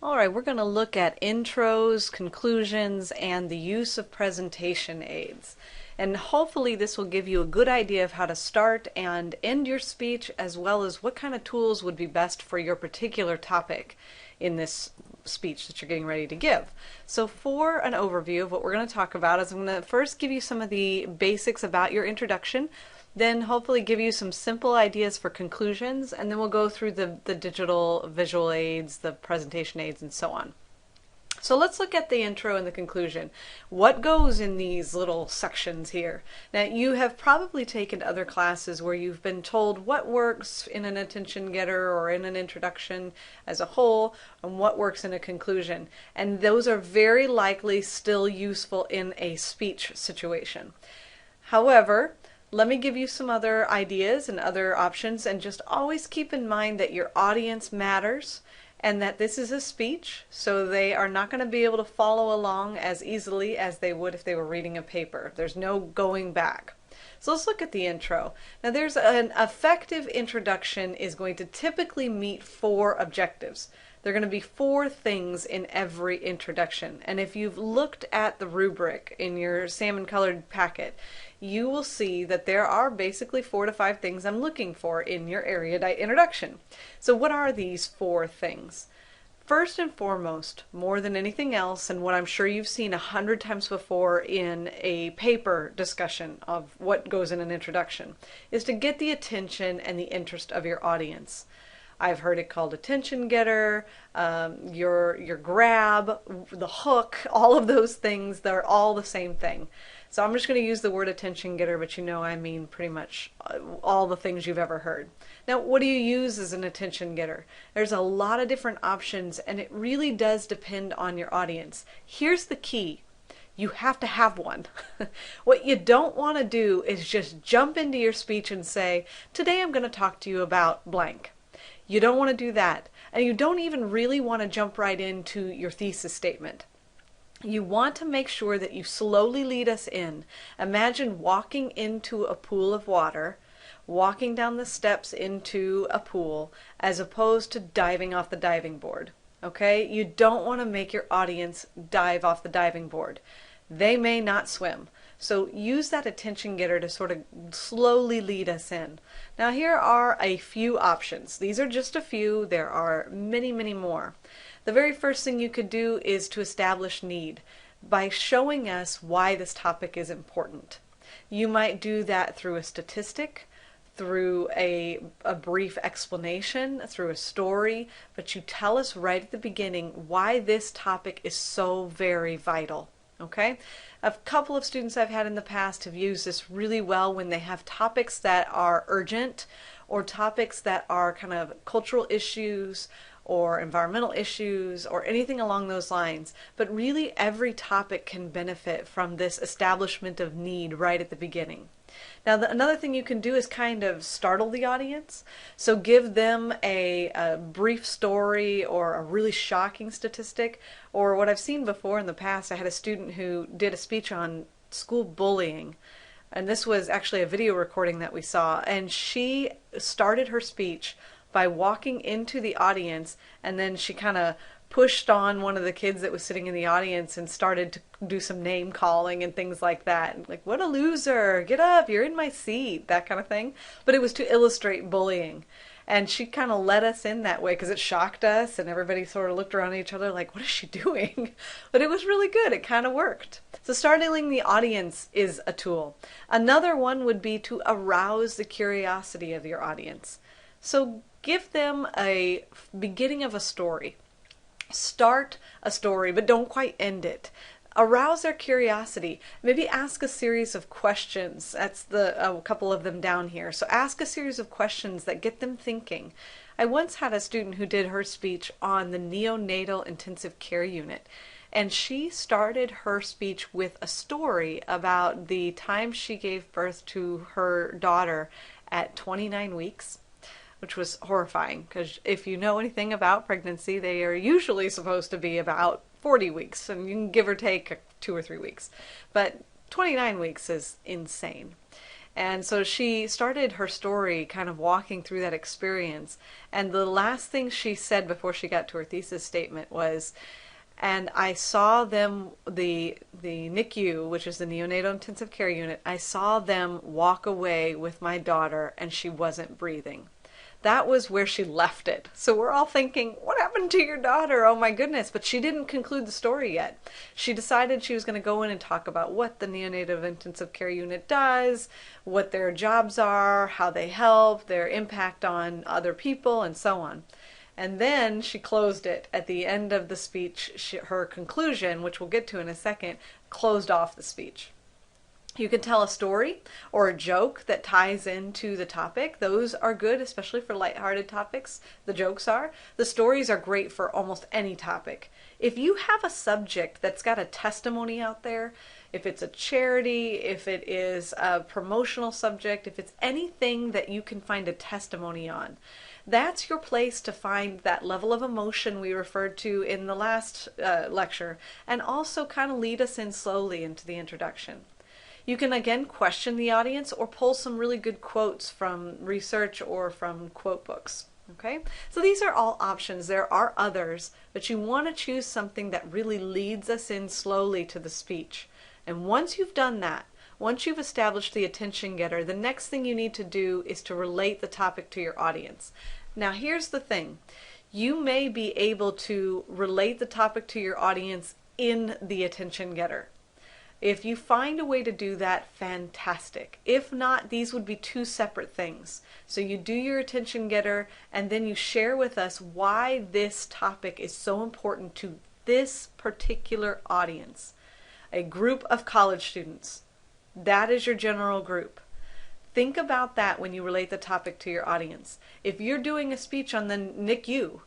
All right, we're going to look at intros, conclusions, and the use of presentation aids. And hopefully this will give you a good idea of how to start and end your speech, as well as what kind of tools would be best for your particular topic in this speech that you're getting ready to give. So for an overview of what we're going to talk about is I'm going to first give you some of the basics about your introduction, then hopefully give you some simple ideas for conclusions, and then we'll go through the digital visual aids, the presentation aids, and so on. So let's look at the intro and the conclusion. What goes in these little sections here? Now, you have probably taken other classes where you've been told what works in an attention getter or in an introduction as a whole, and what works in a conclusion. And those are very likely still useful in a speech situation. However, let me give you some other ideas and other options, and just always keep in mind that your audience matters and that this is a speech, so they are not going to be able to follow along as easily as they would if they were reading a paper. There's no going back. So let's look at the intro. Now, there's an effective introduction is going to typically meet 4 objectives. There are going to be 4 things in every introduction. And if you've looked at the rubric in your salmon colored packet, you will see that there are basically 4 to 5 things I'm looking for in your erudite introduction. So what are these 4 things? First and foremost, more than anything else, and what I'm sure you've seen 100 times before in a paper discussion of what goes in an introduction, is to get the attention and the interest of your audience. I've heard it called attention getter, your grab, the hook, all of those things, they're all the same thing. So I'm just going to use the word attention getter, but you know I mean pretty much all the things you've ever heard. Now, what do you use as an attention getter? There's a lot of different options, and it really does depend on your audience. Here's the key. You have to have one. What you don't want to do is just jump into your speech and say, today I'm going to talk to you about blank. You don't want to do that. And you don't even really want to jump right into your thesis statement. You want to make sure that you slowly lead us in. Imagine walking into a pool of water, walking down the steps into a pool, as opposed to diving off the diving board. Okay? You don't want to make your audience dive off the diving board. They may not swim. So use that attention getter to sort of slowly lead us in. Now, here are a few options. These are just a few. There are many, many more. The very first thing you could do is to establish need by showing us why this topic is important. You might do that through a statistic, through a brief explanation, through a story, but you tell us right at the beginning why this topic is so very vital. Okay? A couple of students I've had in the past have used this really well when they have topics that are urgent or topics that are kind of cultural issues or environmental issues or anything along those lines. But really every topic can benefit from this establishment of need right at the beginning. Now, another thing you can do is kind of startle the audience. So give them a brief story or a really shocking statistic. Or what I've seen before in the past, I had a student who did a speech on school bullying. And this was actually a video recording that we saw. And she started her speech by walking into the audience, and then she kind of pushed on one of the kids that was sitting in the audience and started to do some name calling and things like that. Like, what a loser, get up, you're in my seat, that kind of thing. But it was to illustrate bullying. And she kind of led us in that way because it shocked us, and everybody sort of looked around at each other like, what is she doing? But it was really good. It kind of worked. So startling the audience is a tool. Another one would be to arouse the curiosity of your audience. So give them a beginning of a story. Start a story, but don't quite end it. Arouse their curiosity. Maybe ask a series of questions. That's a couple of them down here. So ask a series of questions that get them thinking. I once had a student who did her speech on the neonatal intensive care unit. And she started her speech with a story about the time she gave birth to her daughter at 29 weeks. Which was horrifying, because if you know anything about pregnancy, they are usually supposed to be about 40 weeks, and you can give or take 2 or 3 weeks. But 29 weeks is insane. And so she started her story kind of walking through that experience. And the last thing she said before she got to her thesis statement was, and I saw them, the NICU, which is the neonatal intensive care unit, I saw them walk away with my daughter and she wasn't breathing. That was where she left it. So we're all thinking, what happened to your daughter? Oh my goodness. But she didn't conclude the story yet. She decided she was going to go in and talk about what the neonatal intensive care unit does, what their jobs are, how they help, their impact on other people, and so on. And then she closed it at the end of the speech. Her conclusion, which we'll get to in a second, closed off the speech. You can tell a story or a joke that ties into the topic. Those are good, especially for lighthearted topics. The jokes are. The stories are great for almost any topic. If you have a subject that's got a testimony out there, if it's a charity, if it is a promotional subject, if it's anything that you can find a testimony on, that's your place to find that level of emotion we referred to in the last lecture, and also kind of lead us in slowly into the introduction. You can again question the audience or pull some really good quotes from research or from quote books. Okay, so these are all options. There are others, but you want to choose something that really leads us in slowly to the speech. And once you've done that, once you've established the attention getter, the next thing you need to do is to relate the topic to your audience. Now here's the thing. You may be able to relate the topic to your audience in the attention getter. If you find a way to do that, fantastic. If not, these would be two separate things. So you do your attention getter and then you share with us why this topic is so important to this particular audience. A group of college students. That is your general group. Think about that when you relate the topic to your audience. If you're doing a speech on the NICU,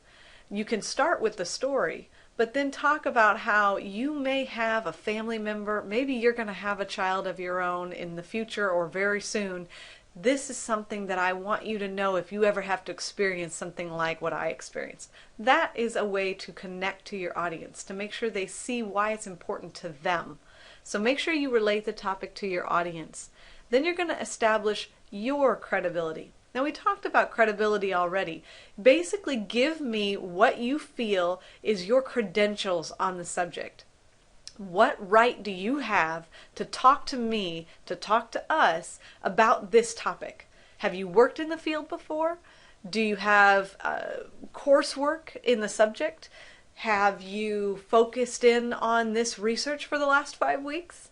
you can start with the story, but then talk about how you may have a family member, maybe you're going to have a child of your own in the future or very soon. This is something that I want you to know if you ever have to experience something like what I experienced. That is a way to connect to your audience, to make sure they see why it's important to them. So make sure you relate the topic to your audience. Then you're going to establish your credibility. Now we talked about credibility already. Basically give me what you feel is your credentials on the subject. What right do you have to talk to me, to talk to us about this topic? Have you worked in the field before? Do you have coursework in the subject? Have you focused in on this research for the last 5 weeks?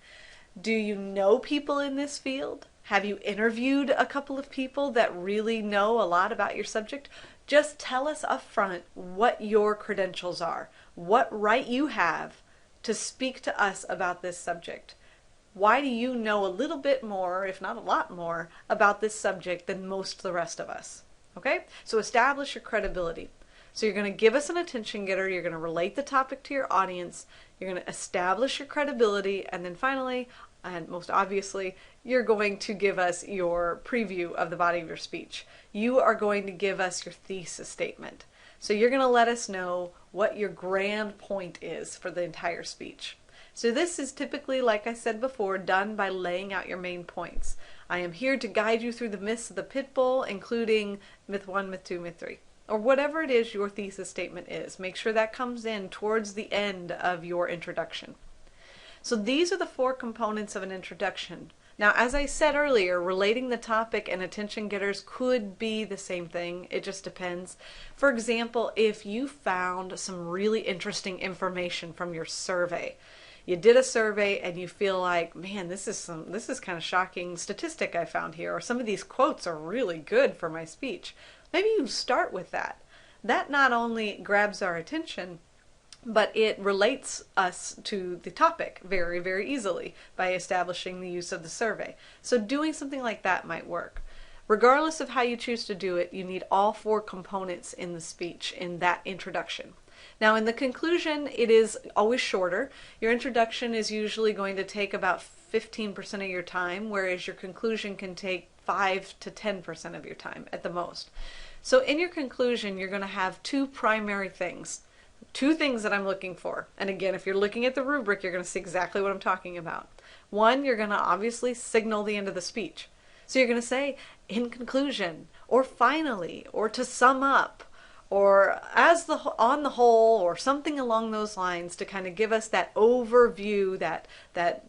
Do you know people in this field? Have you interviewed a couple of people that really know a lot about your subject? Just tell us up front what your credentials are, what right you have to speak to us about this subject. Why do you know a little bit more, if not a lot more, about this subject than most of the rest of us? Okay? So establish your credibility. So you're going to give us an attention getter, you're going to relate the topic to your audience, you're going to establish your credibility, and then finally, and most obviously, you're going to give us your preview of the body of your speech. You are going to give us your thesis statement. So you're going to let us know what your grand point is for the entire speech. So this is typically, like I said before, done by laying out your main points. I am here to guide you through the myths of the pit bull, including myth 1, myth 2, myth 3. Or whatever it is your thesis statement is. Make sure that comes in towards the end of your introduction. So these are the 4 components of an introduction. Now, as I said earlier, relating the topic and attention getters could be the same thing. It just depends. For example, if you found some really interesting information from your survey, you did a survey and you feel like, man, this is kind of shocking statistic I found here, or some of these quotes are really good for my speech. Maybe you start with that. That not only grabs our attention, but it relates us to the topic very, very easily by establishing the use of the survey. So doing something like that might work. Regardless of how you choose to do it, you need all 4 components in the speech, in that introduction. Now in the conclusion, it is always shorter. Your introduction is usually going to take about 15% of your time, whereas your conclusion can take 5 to 10% of your time at the most. So in your conclusion, you're going to have 2 primary things. 2 things that I'm looking for. And again, if you're looking at the rubric, you're going to see exactly what I'm talking about. 1, you're going to obviously signal the end of the speech. So you're going to say in conclusion, or finally, or to sum up, or as the on the whole, or something along those lines to kind of give us that overview, that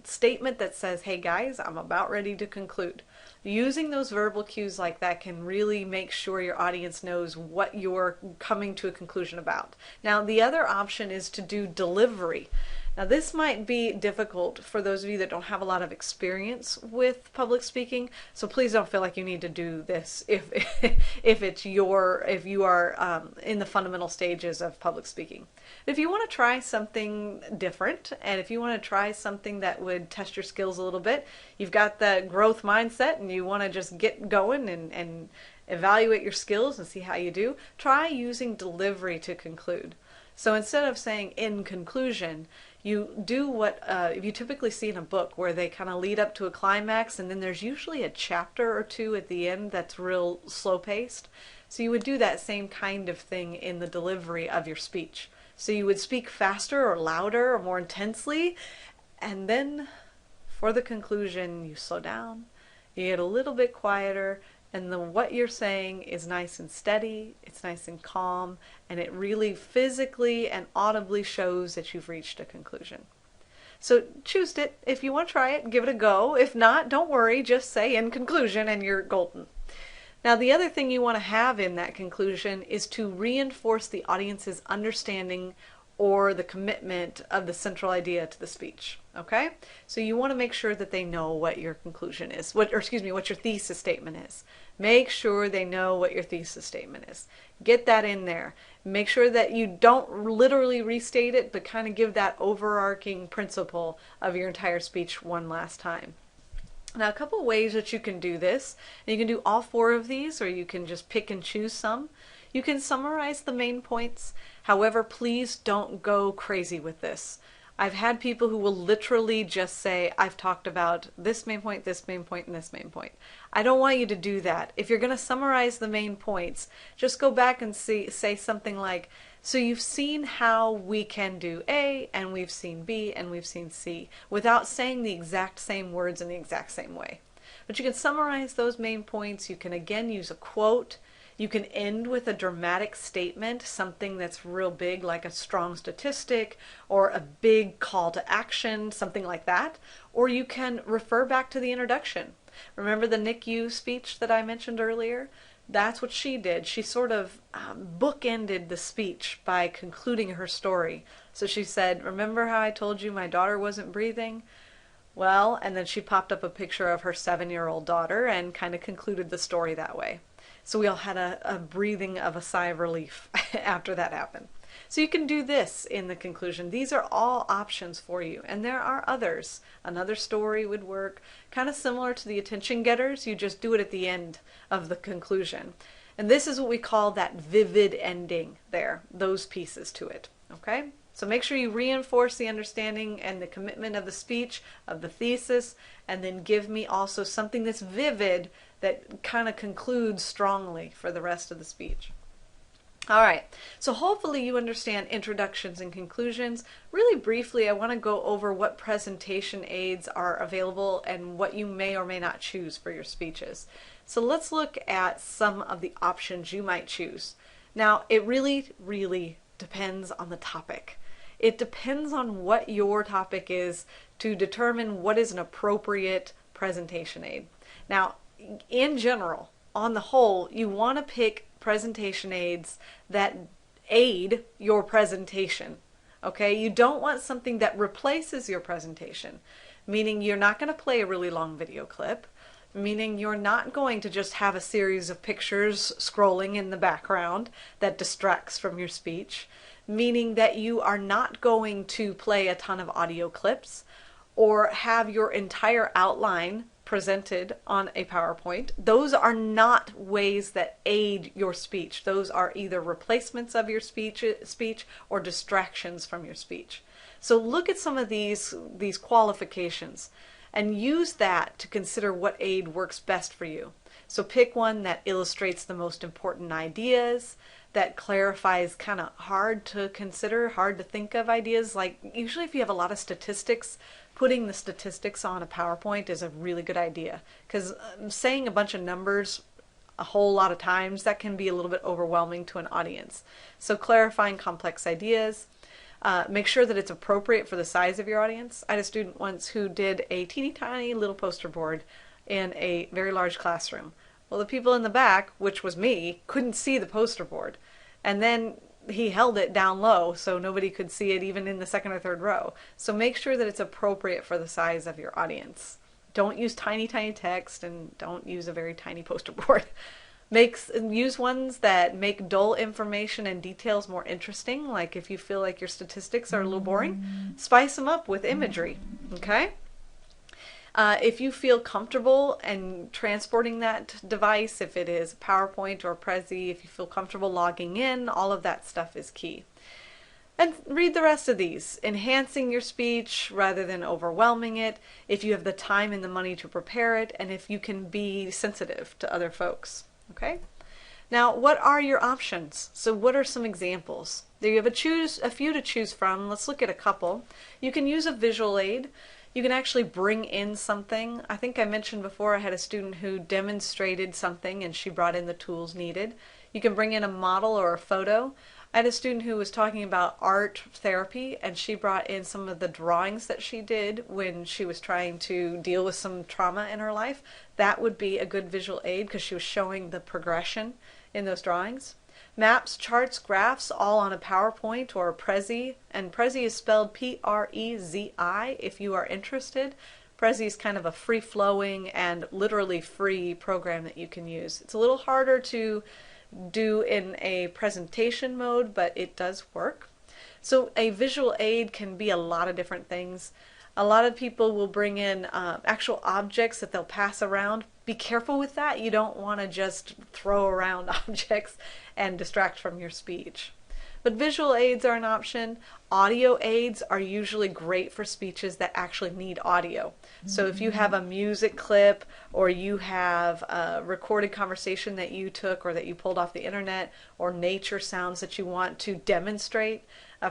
statement that says, hey guys, I'm about ready to conclude. Using those verbal cues like that can really make sure your audience knows what you're coming to a conclusion about. Now, the other option is to do delivery. Now, this might be difficult for those of you that don't have a lot of experience with public speaking, so please don't feel like you need to do this if if you are in the fundamental stages of public speaking. If you want to try something different, and if you want to try something that would test your skills a little bit, you've got the growth mindset and you want to just get going and evaluate your skills and see how you do, try using delivery to conclude. So instead of saying in conclusion, you do what you typically see in a book, where they kind of lead up to a climax and then there's usually a chapter or two at the end that's real slow paced. So you would do that same kind of thing in the delivery of your speech. So you would speak faster or louder or more intensely, and then for the conclusion you slow down, you get a little bit quieter, and then what you're saying is nice and steady, it's nice and calm, and it really physically and audibly shows that you've reached a conclusion. So choose it. If you want to try it, give it a go. If not, don't worry, just say in conclusion and you're golden. Now, the other thing you want to have in that conclusion is to reinforce the audience's understanding or the commitment of the central idea to the speech. Okay? So you want to make sure that they know what your conclusion is, what your thesis statement is. Make sure they know what your thesis statement is. Get that in there. Make sure that you don't literally restate it, but kind of give that overarching principle of your entire speech one last time. Now, a couple ways that you can do this, and you can do all four of these, or you can just pick and choose some. You can summarize the main points. However, please don't go crazy with this. I've had people who will literally just say, I've talked about this main point, this main point, and this main point. I don't want you to do that. If you're going to summarize the main points, just go back and say something like, so you've seen how we can do A, and we've seen B, and we've seen C, without saying the exact same words in the exact same way. But you can summarize those main points. You can again use a quote. You can end with a dramatic statement, something that's real big, like a strong statistic or a big call to action, something like that. Or you can refer back to the introduction. Remember the NICU speech that I mentioned earlier? That's what she did. She sort of bookended the speech by concluding her story. So she said, remember how I told you my daughter wasn't breathing? Well, and then she popped up a picture of her 7-year-old daughter and kind of concluded the story that way. So we all had a breathing of a sigh of relief after that happened. So you can do this in the conclusion. These are all options for you, and there are others. Another story would work, kind of similar to the attention getters. You just do it at the end of the conclusion. And this is what we call that vivid ending there, those pieces to it. Okay? So make sure you reinforce the understanding and the commitment of the speech, of the thesis, and then give me also something that's vivid that kind of concludes strongly for the rest of the speech. All right, so hopefully you understand introductions and conclusions. Really briefly, I want to go over what presentation aids are available and what you may or may not choose for your speeches. So let's look at some of the options you might choose. Now, it really, really depends on the topic. It depends on what your topic is to determine what is an appropriate presentation aid. Now, in general, on the whole, you want to pick presentation aids that aid your presentation. Okay, you don't want something that replaces your presentation, meaning you're not going to play a really long video clip, meaning you're not going to just have a series of pictures scrolling in the background that distracts from your speech, meaning that you are not going to play a ton of audio clips or have your entire outline presented on a PowerPoint. Those are not ways that aid your speech. Those are either replacements of your speech or distractions from your speech. So look at some of these qualifications and use that to consider what aid works best for you. So pick one that illustrates the most important ideas, that clarifies kind of hard to consider, hard to think of ideas. Like usually if you have a lot of statistics, putting the statistics on a PowerPoint is a really good idea, because saying a bunch of numbers a whole lot of times, that can be a little bit overwhelming to an audience. So clarifying complex ideas. Make sure that it's appropriate for the size of your audience. I had a student once who did a teeny tiny little poster board in a very large classroom. Well, the people in the back, which was me, couldn't see the poster board. And then he held it down low so nobody could see it even in the second or third row. So make sure that it's appropriate for the size of your audience. Don't use tiny text, and don't use a very tiny poster board. Use ones that make dull information and details more interesting. Like if you feel like your statistics are a little boring, spice them up with imagery. Okay? If you feel comfortable in transporting that device, if it is PowerPoint or Prezi, if you feel comfortable logging in, all of that stuff is key. And read the rest of these. Enhancing your speech rather than overwhelming it, if you have the time and the money to prepare it, and if you can be sensitive to other folks. Okay? Now, what are your options? So what are some examples? There you have a few to choose from. Let's look at a couple. You can use a visual aid. You can actually bring in something. I think I mentioned before I had a student who demonstrated something and she brought in the tools needed. You can bring in a model or a photo. I had a student who was talking about art therapy, and she brought in some of the drawings that she did when she was trying to deal with some trauma in her life. That would be a good visual aid because she was showing the progression in those drawings. Maps, charts, graphs, all on a PowerPoint or a Prezi, and Prezi is spelled P-R-E-Z-I if you are interested. Prezi is kind of a free-flowing and literally free program that you can use. It's a little harder to do in a presentation mode, but it does work. So a visual aid can be a lot of different things. A lot of people will bring in actual objects that they'll pass around. Be careful with that. You don't want to just throw around objects and distract from your speech. But visual aids are an option. Audio aids are usually great for speeches that actually need audio. So if you have a music clip, or you have a recorded conversation that you took or that you pulled off the internet, or nature sounds that you want to demonstrate.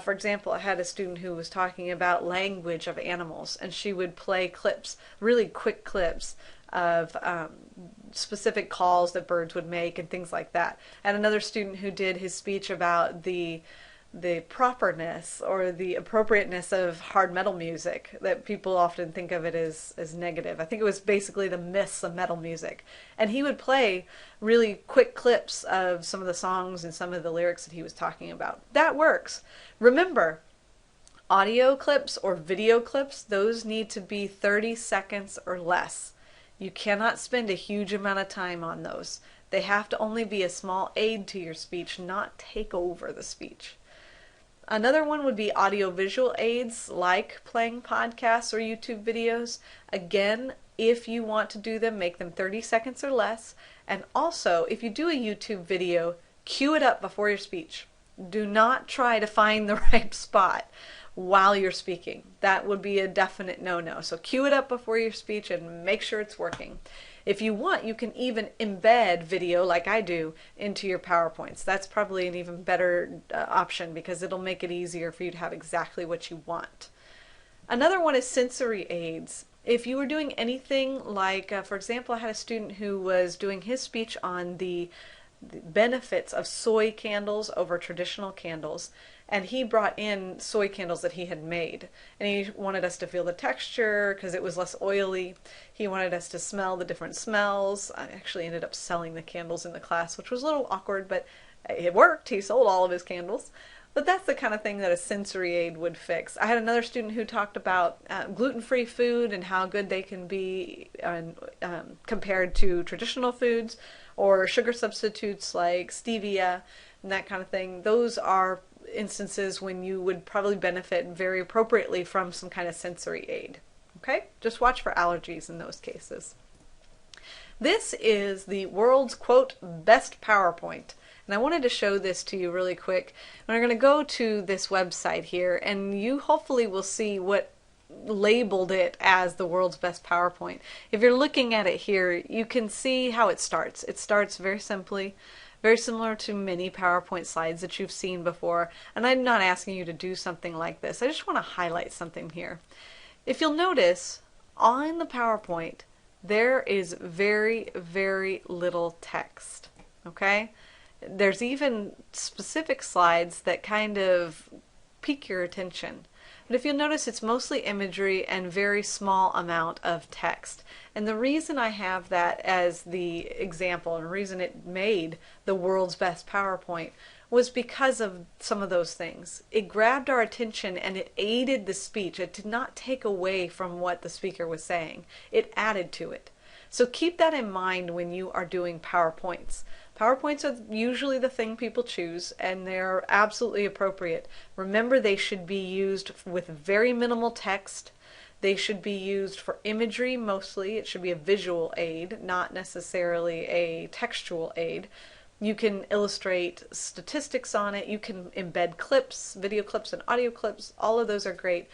For example, I had a student who was talking about language of animals, and she would play clips, really quick clips of specific calls that birds would make and things like that. And another student who did his speech about the properness or the appropriateness of hard metal music, that people often think of it as negative. I think it was basically the myths of metal music. And he would play really quick clips of some of the songs and some of the lyrics that he was talking about. That works. Remember, audio clips or video clips, those need to be 30 seconds or less. You cannot spend a huge amount of time on those. They have to only be a small aid to your speech, not take over the speech. Another one would be audio-visual aids, like playing podcasts or YouTube videos. Again, if you want to do them, make them 30 seconds or less. And also, if you do a YouTube video, cue it up before your speech. Do not try to find the right spot while you're speaking. That would be a definite no-no. So cue it up before your speech and make sure it's working. If you want, you can even embed video, like I do, into your PowerPoints. That's probably an even better option, because it'll make it easier for you to have exactly what you want. Another one is sensory aids. If you were doing anything like, for example, I had a student who was doing his speech on the benefits of soy candles over traditional candles, and he brought in soy candles that he had made, and he wanted us to feel the texture because it was less oily. He wanted us to smell the different smells. I actually ended up selling the candles in the class, which was a little awkward, but it worked. He sold all of his candles. But that's the kind of thing that a sensory aid would fix. I had another student who talked about gluten-free food and how good they can be compared to traditional foods, or sugar substitutes like stevia and that kind of thing. Those are instances when you would probably benefit very appropriately from some kind of sensory aid. Okay? Just watch for allergies in those cases. This is the world's, quote, best PowerPoint. And I wanted to show this to you really quick. We're going to go to this website here, and you hopefully will see what labeled it as the world's best PowerPoint. If you're looking at it here, you can see how it starts. It starts very simply. very similar to many PowerPoint slides that you've seen before, and I'm not asking you to do something like this. I just want to highlight something here. If you'll notice, on the PowerPoint, there is very, very little text, okay? There's even specific slides that kind of pique your attention. But if you'll notice, it's mostly imagery and very small amount of text. And the reason I have that as the example, and the reason it made the world's best PowerPoint, was because of some of those things. It grabbed our attention and it aided the speech. It did not take away from what the speaker was saying. It added to it. So keep that in mind when you are doing PowerPoints. PowerPoints are usually the thing people choose, and they're absolutely appropriate. Remember, they should be used with very minimal text. They should be used for imagery mostly. It should be a visual aid, not necessarily a textual aid. You can illustrate statistics on it. You can embed clips, video clips and audio clips. All of those are great.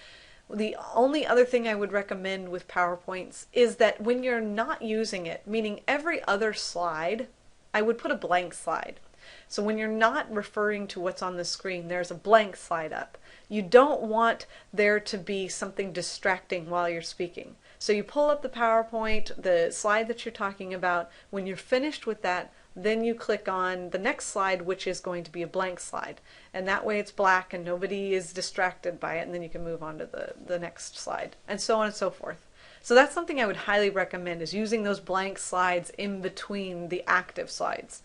The only other thing I would recommend with PowerPoints is that when you're not using it, meaning every other slide, I would put a blank slide. So when you're not referring to what's on the screen, there's a blank slide up. You don't want there to be something distracting while you're speaking. So you pull up the PowerPoint, the slide that you're talking about. When you're finished with that, then you click on the next slide, which is going to be a blank slide. And that way it's black and nobody is distracted by it, and then you can move on to the next slide, and so on and so forth. So that's something I would highly recommend, is using those blank slides in between the active slides.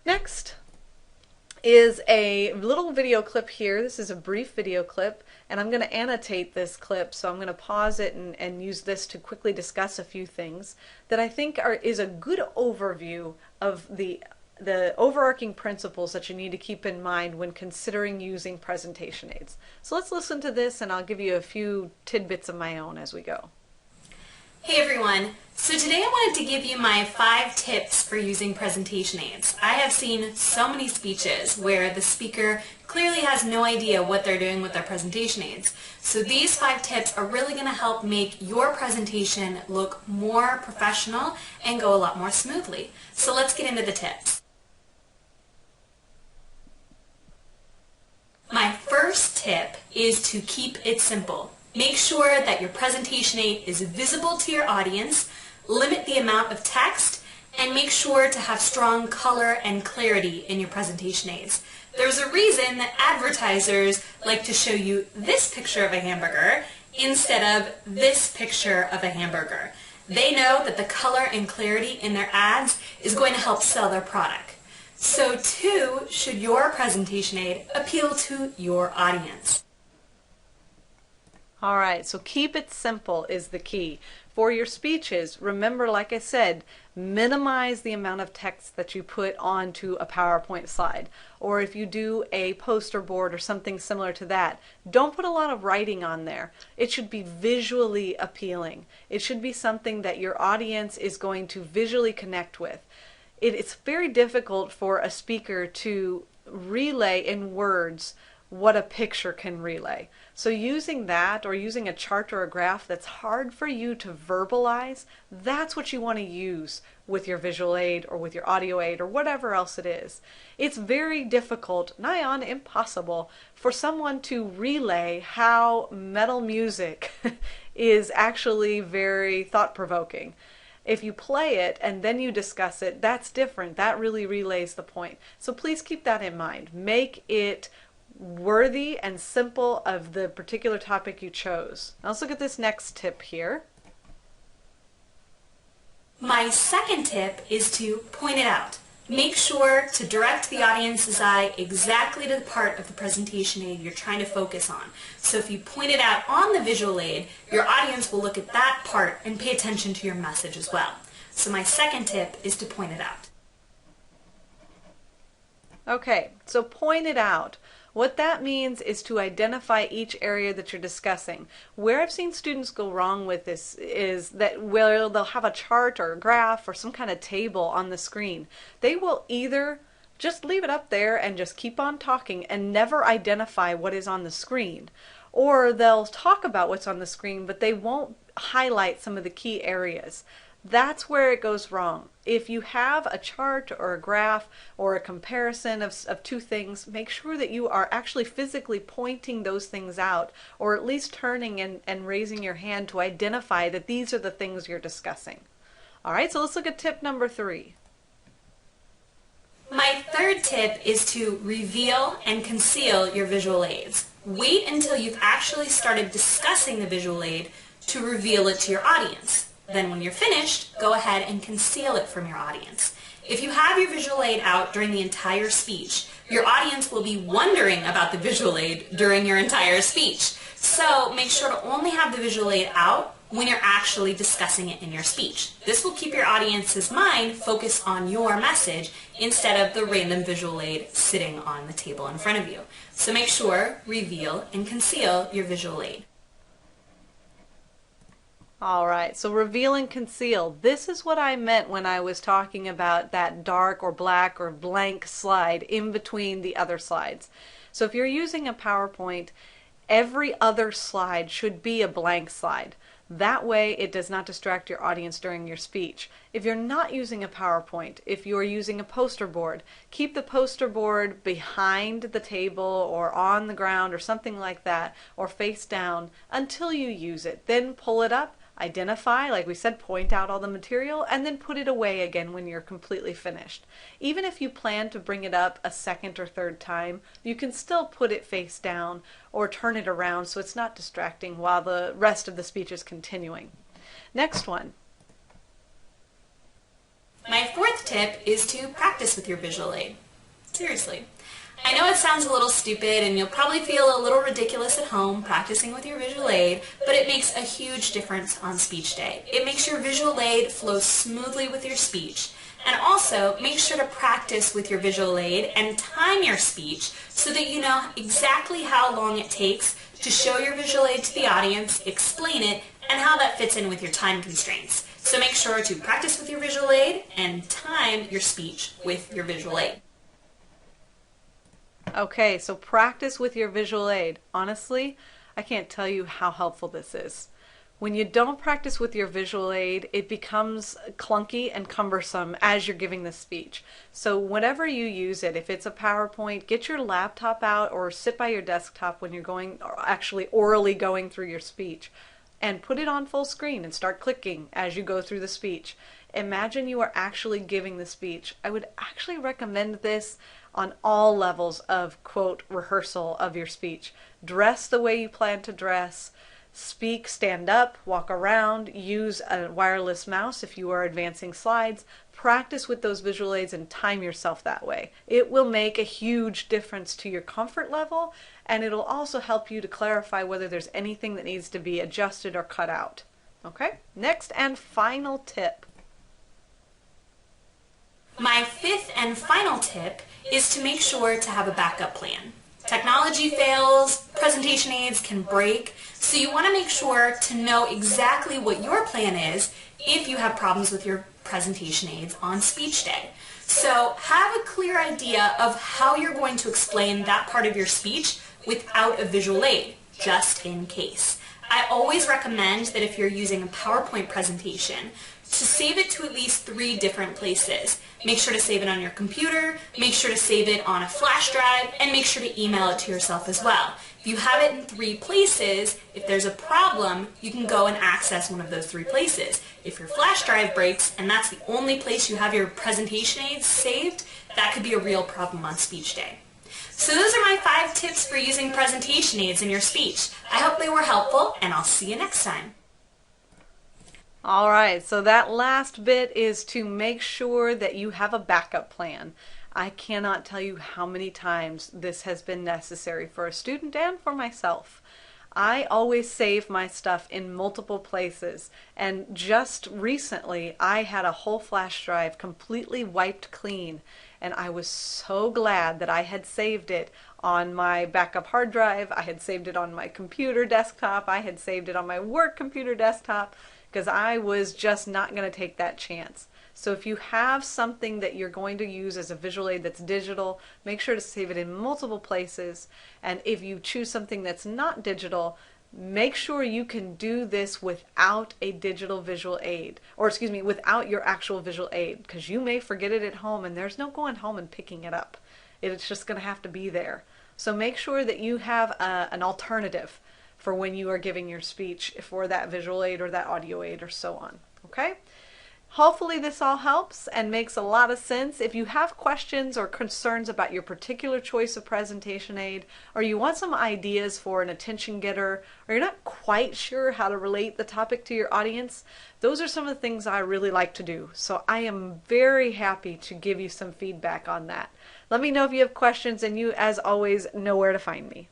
Next is a little video clip here. This is a brief video clip, and I'm going to annotate this clip, so I'm going to pause it and use this to quickly discuss a few things that I think is a good overview of the overarching principles that you need to keep in mind when considering using presentation aids. So let's listen to this, and I'll give you a few tidbits of my own as we go. Hey everyone, so today I wanted to give you my 5 tips for using presentation aids. I have seen so many speeches where the speaker clearly has no idea what they're doing with their presentation aids. So these 5 tips are really going to help make your presentation look more professional and go a lot more smoothly. So let's get into the tips. My first tip is to keep it simple. Make sure that your presentation aid is visible to your audience, limit the amount of text, and make sure to have strong color and clarity in your presentation aids. There's a reason that advertisers like to show you this picture of a hamburger instead of this picture of a hamburger. They know that the color and clarity in their ads is going to help sell their product. So too should your presentation aid appeal to your audience. All right, so keep it simple is the key. For your speeches, remember, like I said, minimize the amount of text that you put onto a PowerPoint slide. Or if you do a poster board or something similar to that, don't put a lot of writing on there. It should be visually appealing. It should be something that your audience is going to visually connect with. It's very difficult for a speaker to relay in words what a picture can relay. So using that, or using a chart or a graph that's hard for you to verbalize, that's what you want to use with your visual aid or with your audio aid or whatever else it is. It's very difficult, nigh on impossible, for someone to relay how metal music is actually very thought-provoking. If you play it and then you discuss it, that's different. That really relays the point. So please keep that in mind. Make it worthy and simple of the particular topic you chose. Now let's look at this next tip here. My second tip is to point it out. Make sure to direct the audience's eye exactly to the part of the presentation aid you're trying to focus on. So if you point it out on the visual aid, your audience will look at that part and pay attention to your message as well. So my second tip is to point it out. Okay, so point it out. What that means is to identify each area that you're discussing. Where I've seen students go wrong with this is that where they'll have a chart or a graph or some kind of table on the screen. They will either just leave it up there and just keep on talking and never identify what is on the screen, or they'll talk about what's on the screen but they won't highlight some of the key areas. That's where it goes wrong. If you have a chart or a graph or a comparison of two things, make sure that you are actually physically pointing those things out, or at least turning and raising your hand to identify that these are the things you're discussing. All right, so let's look at tip number 3. My third tip is to reveal and conceal your visual aids. Wait until you've actually started discussing the visual aid to reveal it to your audience. Then when you're finished, go ahead and conceal it from your audience. If you have your visual aid out during the entire speech, your audience will be wondering about the visual aid during your entire speech. So make sure to only have the visual aid out when you're actually discussing it in your speech. This will keep your audience's mind focused on your message instead of the random visual aid sitting on the table in front of you. So make sure, reveal, and conceal your visual aid. All right, so reveal and conceal. This is what I meant when I was talking about that dark or black or blank slide in between the other slides. So if you're using a PowerPoint, every other slide should be a blank slide. That way it does not distract your audience during your speech. If you're not using a PowerPoint, if you're using a poster board, keep the poster board behind the table or on the ground or something like that, or face down until you use it. Then pull it up, identify, like we said, point out all the material, and then put it away again when you're completely finished. Even if you plan to bring it up a second or third time, you can still put it face down or turn it around so it's not distracting while the rest of the speech is continuing. Next one. My fourth tip is to practice with your visual aid. Seriously. I know it sounds a little stupid and you'll probably feel a little ridiculous at home practicing with your visual aid, but it makes a huge difference on speech day. It makes your visual aid flow smoothly with your speech. And also, make sure to practice with your visual aid and time your speech so that you know exactly how long it takes to show your visual aid to the audience, explain it, and how that fits in with your time constraints. So make sure to practice with your visual aid and time your speech with your visual aid. Okay, so practice with your visual aid. Honestly, I can't tell you how helpful this is. When you don't practice with your visual aid, it becomes clunky and cumbersome as you're giving the speech. So whenever you use it, if it's a PowerPoint, get your laptop out or sit by your desktop when you're going, or actually orally going through your speech, and put it on full screen and start clicking as you go through the speech. Imagine you are actually giving the speech. I would actually recommend this on all levels of, quote, rehearsal of your speech. Dress the way you plan to dress. Speak, stand up, walk around, use a wireless mouse if you are advancing slides. Practice with those visual aids and time yourself that way. It will make a huge difference to your comfort level, and it'll also help you to clarify whether there's anything that needs to be adjusted or cut out. Okay, next and final tip. My fifth and final tip is to make sure to have a backup plan. Technology fails, presentation aids can break, so you want to make sure to know exactly what your plan is if you have problems with your presentation aids on speech day. So have a clear idea of how you're going to explain that part of your speech without a visual aid, just in case. I always recommend that if you're using a PowerPoint presentation, to save it to at least 3 different places. Make sure to save it on your computer, make sure to save it on a flash drive, and make sure to email it to yourself as well. If you have it in 3 places, if there's a problem, you can go and access one of those 3 places. If your flash drive breaks and that's the only place you have your presentation aids saved, that could be a real problem on speech day. So those are my 5 tips for using presentation aids in your speech. I hope they were helpful, and I'll see you next time. All right, so that last bit is to make sure that you have a backup plan. I cannot tell you how many times this has been necessary for a student and for myself. I always save my stuff in multiple places, and just recently I had a whole flash drive completely wiped clean, and I was so glad that I had saved it on my backup hard drive. I had saved it on my computer desktop. I had saved it on my work computer desktop, because I was just not going to take that chance. So if you have something that you're going to use as a visual aid that's digital, make sure to save it in multiple places. And if you choose something that's not digital, make sure you can do this without a digital visual aid, or excuse me, without your actual visual aid, because you may forget it at home and there's no going home and picking it up. It's just going to have to be there. So make sure that you have an alternative for when you are giving your speech for that visual aid or that audio aid or so on. Okay? Hopefully this all helps and makes a lot of sense. If you have questions or concerns about your particular choice of presentation aid, or you want some ideas for an attention getter, or you're not quite sure how to relate the topic to your audience, those are some of the things I really like to do. So I am very happy to give you some feedback on that. Let me know if you have questions, and you, as always, know where to find me.